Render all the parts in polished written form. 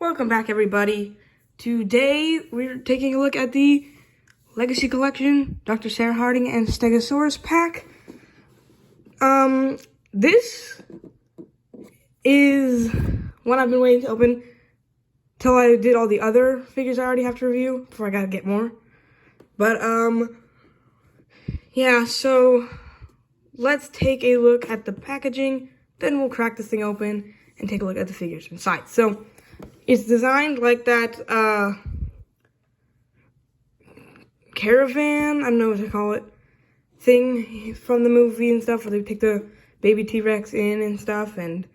Welcome back, everybody. Today, we're taking a look at the Legacy Collection, Dr.Sarah Harding and Stegosaurus pack. This is one I've been waiting to open till I did all the other figures I already have to review before I gotta get more. But, yeah, so let's take a look at the packaging, then we'll crack this thing open and take a look at the figures inside. So, it's designed like that, caravan, I don't know what to call it, thing from the movie and stuff, where they take the baby T-Rex in and stuff, and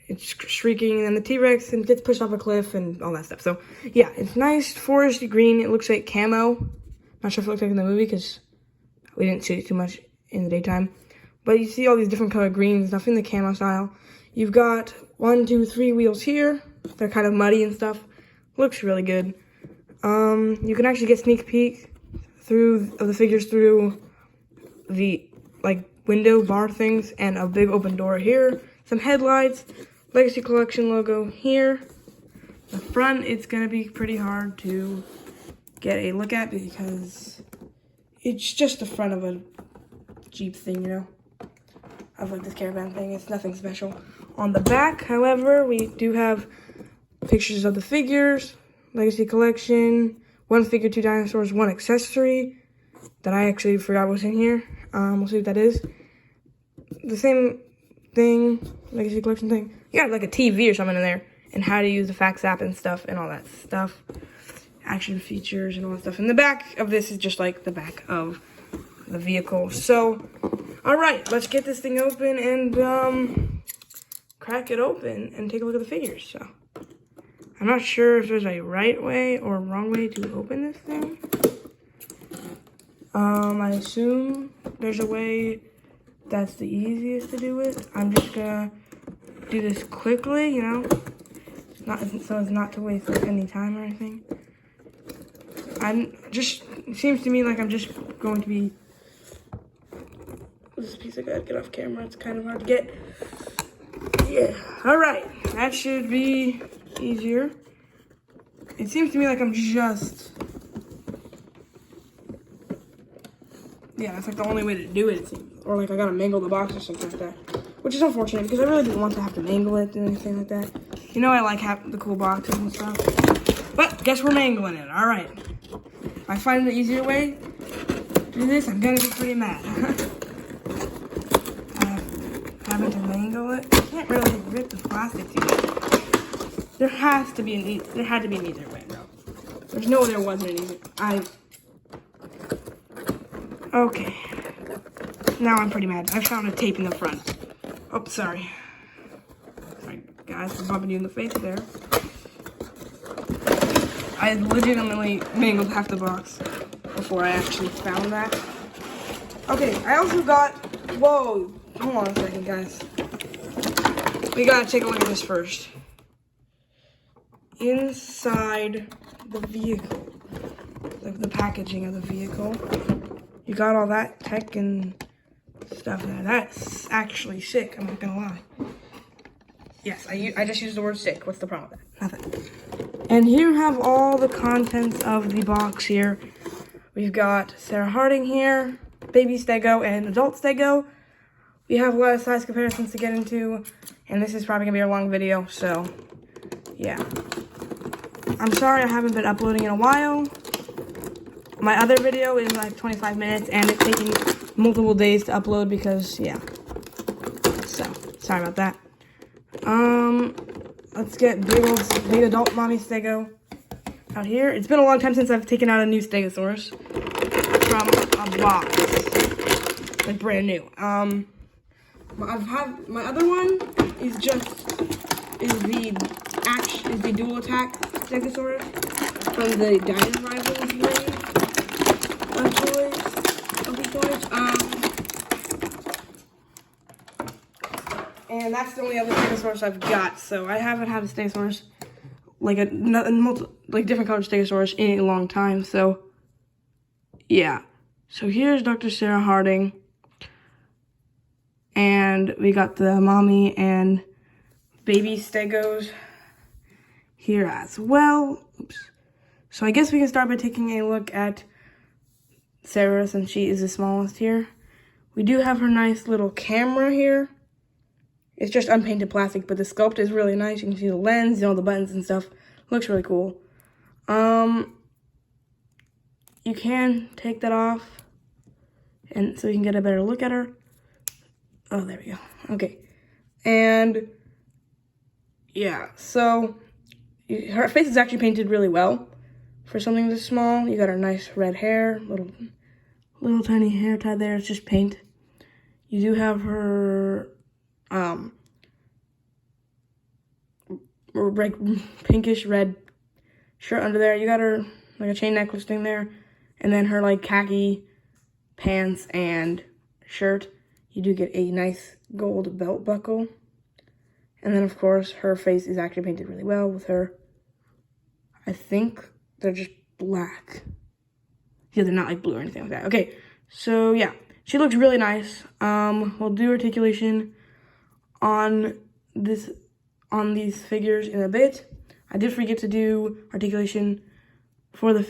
it's shrieking, and then the T-Rex gets pushed off a cliff and all that stuff. So, yeah, it's nice, foresty green. It looks like camo. Not sure if it looks like in the movie, because we didn't see it too much in the daytime. But you see all these different colored greens and stuff in the camo style. You've got 1, 2, 3 wheels here. They're kind of muddy and stuff. Looks really good. You can actually get sneak peek of the figures through the window bar things and a big open door here. Some headlights, Legacy Collection logo here. The front, it's gonna be pretty hard to get a look at because it's just the front of a Jeep thing, you know, of this caravan thing. It's nothing special. On the back, however, we do have pictures of the figures, Legacy Collection, 1 figure, 2 dinosaurs, 1 accessory that I actually forgot was in here. We'll see what that is. The same thing, Legacy Collection thing. You got like a TV or something in there, and how to use the fax app and stuff and all that stuff. Action features and all that stuff. And the back of this is just like the back of the vehicle. So, alright, let's get this thing open and crack it open and take a look at the figures. So, I'm not sure if there's a right way or wrong way to open this thing. I assume there's a way that's the easiest to do it. I'm just gonna do this quickly, you know, so as not to waste any time or anything. It seems to me like I'm just going to be, this piece I gotta get off camera, it's kind of hard to get. Yeah, alright, that should be easier. It seems to me like I'm just, yeah, that's like the only way to do it seems. Or like I gotta mangle the box or something like that. Which is unfortunate because I really didn't want to have to mangle it and anything like that. You know I like having the cool boxes and stuff. But guess we're mangling it, alright. If I find an easier way to do this, I'm gonna be pretty mad. Having to mangle it. I can't really rip the plastic too much. There had to be an easier way, though. There's no there wasn't an easier. Okay. Now I'm pretty mad. I found a tape in the front. Oh, sorry. Sorry, guys, for bumping you in the face there. I legitimately mangled half the box before I actually found that. Okay, I also got, whoa, hold on a second, guys. We gotta take a look at this first. Inside the vehicle, like the packaging of the vehicle, you got all that tech and stuff there. That's actually sick, I'm not gonna lie. Yes, I just used the word sick. What's the problem with that? Nothing. And here have all the contents of the box here. We've got Sarah Harding here, baby Stego and adult Stego. We have a lot of size comparisons to get into, and this is probably gonna be a long video, so yeah. I'm sorry I haven't been uploading in a while. My other video is like 25 minutes, and it's taking multiple days to upload because, yeah. So, sorry about that. Let's get big adult mommy Stego out here. It's been a long time since I've taken out a new Stegosaurus from a box, like brand new. My other one is the dual attack Stegosaurus from the Diamond Rivals wave of these toys. And that's the only other Stegosaurus I've got. So I haven't had a Stegosaurus, like different colored Stegosaurus in a long time. So yeah. So here's Dr. Sarah Harding. And we got the mommy and baby Stegos here as well. Oops. So I guess we can start by taking a look at Sarah, since she is the smallest here. We do have her nice little camera here. It's just unpainted plastic, but the sculpt is really nice. You can see the lens, all the buttons and stuff. Looks really cool. You can take that off, and so you can get a better look at her. Oh, there we go. Okay. And yeah, so her face is actually painted really well for something this small. You got her nice red hair, little tiny hair tie there. It's just paint. You do have her pinkish red shirt under there. You got her like a chain necklace thing there, and then her like khaki pants and shirt. You do get a nice gold belt buckle. And then, of course, her face is actually painted really well with her. I think they're just black. Yeah, they're not like blue or anything like that. Okay, so yeah, she looks really nice. We'll do articulation on these figures in a bit. I did forget to do articulation for the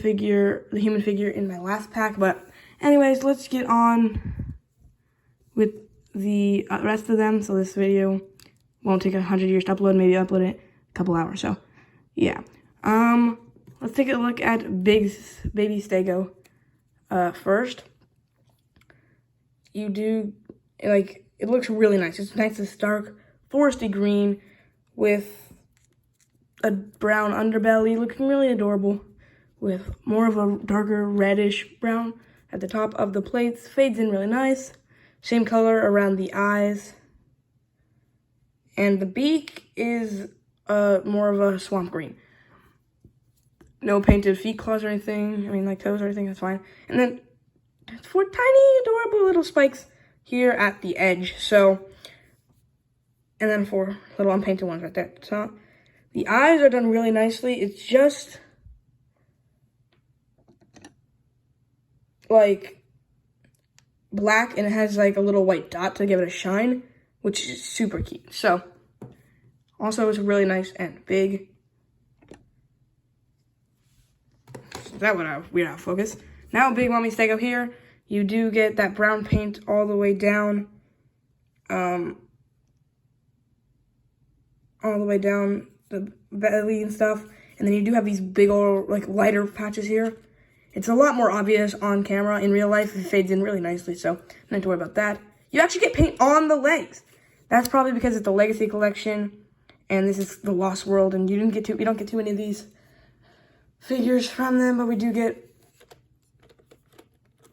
human figure in my last pack. But anyways, let's get on with the rest of them. So this video won't take 100 years to upload. Maybe upload it a couple hours. So yeah. Let's take a look at baby Stego first. You do, like, it looks really nice. It's nice, this dark foresty green with a brown underbelly, looking really adorable, with more of a darker reddish brown at the top of the plates. Fades in really nice. Same color around the eyes. And the beak is more of a swamp green. No painted feet, claws, or anything. I mean, like toes or anything, that's fine. And then 4 tiny, adorable little spikes here at the edge. So, and then 4 little unpainted ones right there at the top. The eyes are done really nicely. It's just like black, and it has like a little white dot to give it a shine, which is super cute. So, also it's really nice and big. So that went weird out of focus. Now, Big Mommy Stego here, you do get that brown paint all the way down, all the way down the belly and stuff. And then you do have these big old, like, lighter patches here. It's a lot more obvious on camera. In real life, it fades in really nicely, so don't have to worry about that. You actually get paint on the legs. That's probably because it's the Legacy Collection, and this is the Lost World, and we don't get too many of these figures from them, but we do get,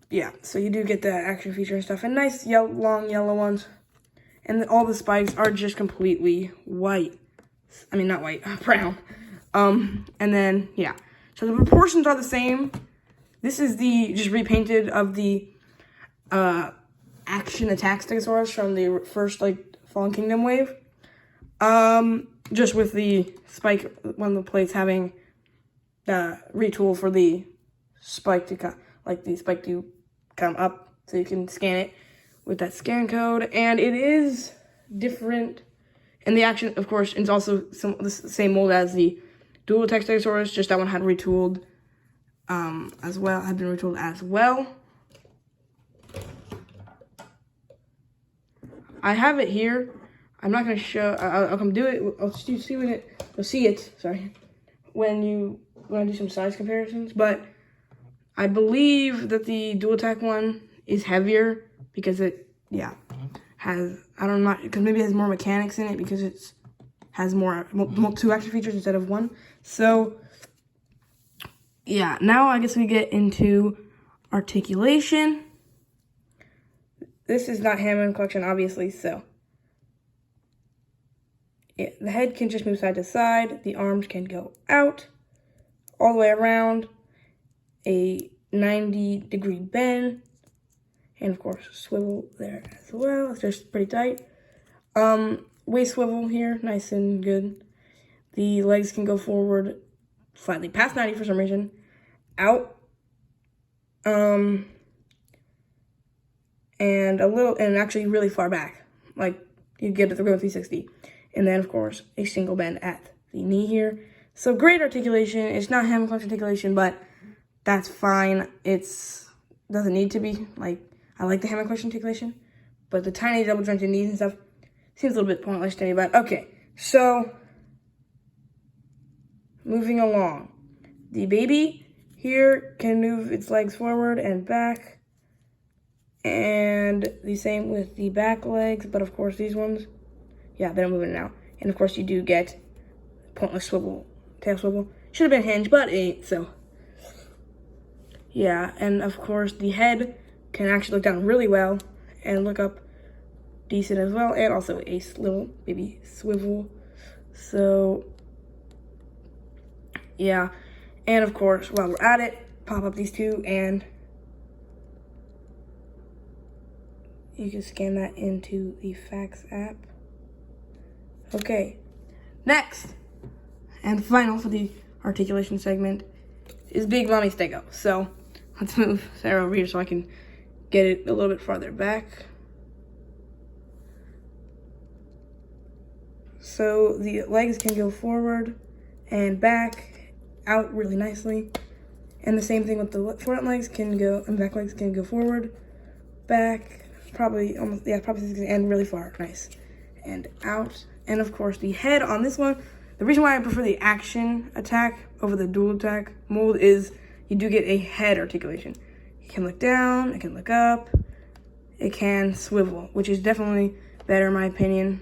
yeah, so you do get the action feature and stuff, and nice long yellow ones. And then all the spikes are just completely white. I mean, not white, brown. And then, yeah. So the proportions are the same. This is the just repainted of the Action Attack Stegosaurus from the first, like, Fallen Kingdom wave. Just with the spike, one of the plates having retool for the spike to come, like the spike to come up, so you can scan it with that scan code. And it is different. And the action, of course, is also the same mold as the Dual Attack Stegosaurus, just that one had retooled as well, had been retooled as well. I have it here. I'm not gonna show. I'll come do it. I'll see when you'll see it. Sorry, when I do some size comparisons. But I believe that the Dual Attack one is heavier because it, yeah, has, I don't know, because maybe it has more mechanics in it because it's has more 2 action features instead of 1. So yeah, now I guess we get into articulation. This is not Hammond Collection, obviously, so yeah, the head can just move side to side. The arms can go out all the way around, a 90-degree bend, and of course swivel there as well. It's just pretty tight. Waist swivel here, nice and good. The legs can go forward slightly past 90 for some reason, out, and a little, and actually really far back, like you get it to go 360. And then, of course, a single bend at the knee here. So great articulation. It's not hammer clutch articulation, but that's fine. Doesn't need to be. Like, I like the hammer clutch articulation, but the tiny double jointed knees and stuff seems a little bit pointless to me. But okay, so moving along, the baby here can move its legs forward and back, and the same with the back legs. But of course, these ones, yeah, they're moving now. And of course, you do get pointless swivel, tail swivel. Should have been hinged, but it ain't. So yeah, and of course, the head can actually look down really well and look up decent as well, and also a little baby swivel. So yeah, and of course, while we're at it, pop up these two and you can scan that into the Fax app. Okay, next and final for the articulation segment is Big Mommy Stego. So let's move Sarah over here so I can get it a little bit farther back. So the legs can go forward and back, out really nicely. And the same thing with the front legs can go, and back legs can go forward, back, probably almost, yeah, probably, and really far, nice. And out. And of course the head on this one, the reason why I prefer the action attack over the dual attack mold is you do get a head articulation. It can look down, it can look up, it can swivel, which is definitely better in my opinion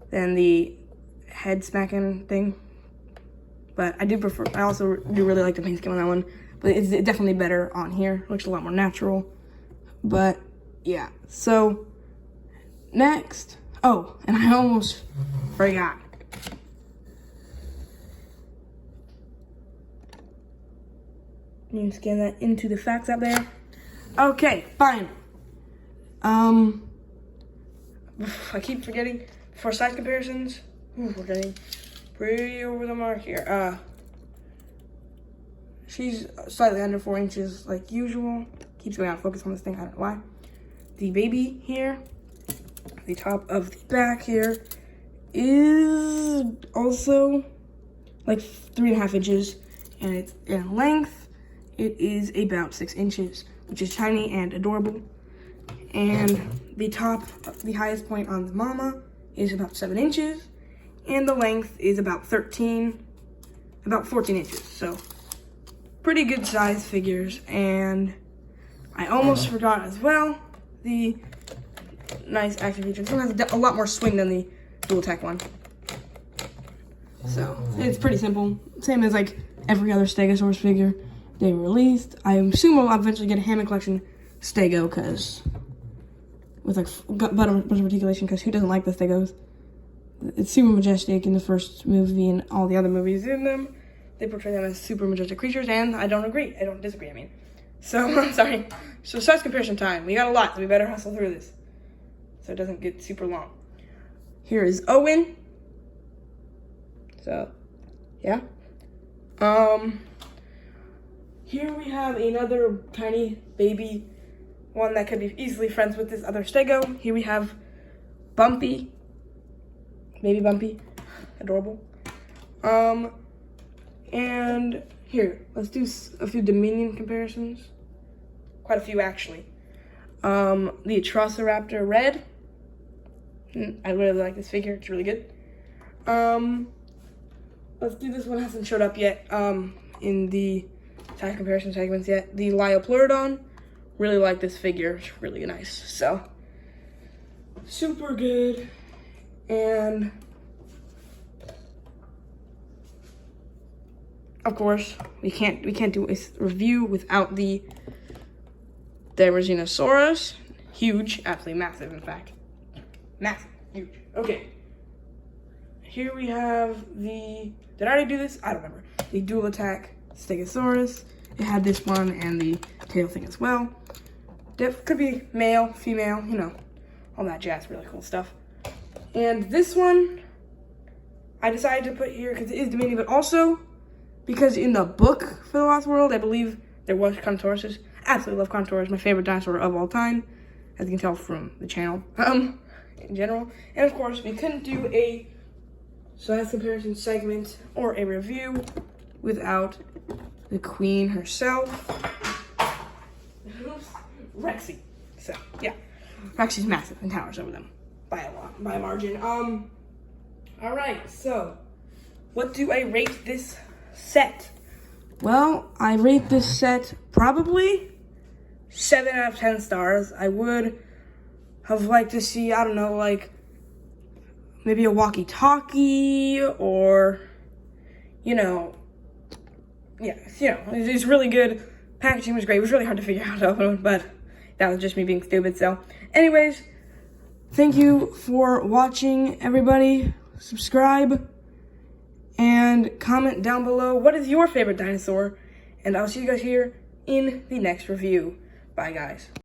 than the head smacking thing. But I also do really like the paint scheme on that one, but it's definitely better on here. Looks a lot more natural. But yeah, so next, oh, and I almost forgot. You can scan that into the Fax app there. Okay, fine. I keep forgetting for size comparisons. We're getting pretty over the mark here. She's slightly under 4 inches like usual. Keeps going out of focus on this thing, I don't know why. The baby here, the top of the back here, is also like 3.5 inches, and it's in length. It is about 6 inches, which is tiny and adorable. And the top, the highest point on the mama is about 7 inches, and the length is about 14 inches. So pretty good size figures. And I almost forgot as well, the nice action feature. This one has a lot more swing than the dual attack one. So it's pretty simple. Same as like every other Stegosaurus figure they released. I assume we'll eventually get a Hammond Collection Stego, because with like bunch of articulation, because who doesn't like the Stegos? It's super majestic in the first movie, and all the other movies in them, they portray them as super majestic creatures, and I don't disagree, I mean. So, I'm sorry. So size comparison time. We got a lot, so we better hustle through this so it doesn't get super long. Here is Owen. So, yeah. Here we have another tiny baby one that could be easily friends with this other Stego. Here we have Bumpy. Baby Bumpy. Adorable. And here, let's do a few Dominion comparisons. Quite a few, actually. The Atrociraptor Red. I really like this figure. It's really good. Let's do this one. Hasn't showed up yet in the size comparison segments yet. The Liopleurodon. Really like this figure. It's really nice. So, super good. And of course, we can't do a review without the Stegosaurus. Huge, absolutely massive, in fact. Massive, huge. Okay. Here we have the, did I already do this? I don't remember. The dual attack Stegosaurus. It had this one and the tail thing as well. Could be male, female, you know, all that jazz, really cool stuff. And this one, I decided to put here because it is Dominion, but also because in the book for the Lost World, I believe there was Contourus. Absolutely love Contourus, my favorite dinosaur of all time, as you can tell from the channel, in general. And of course, we couldn't do a So that's a comparison segment or a review without the queen herself. Rexy. So, yeah. Rexy's massive and towers over them by a margin. Alright, so what do I rate this set? Well, I rate this set probably 7 out of 10 stars. I would have liked to see, I don't know, like maybe a walkie-talkie or, it's really good. Packaging was great. It was really hard to figure out how to open it, but that was just me being stupid. So, anyways, thank you for watching, everybody. Subscribe and comment down below what is your favorite dinosaur, and I'll see you guys here in the next review. Bye, guys.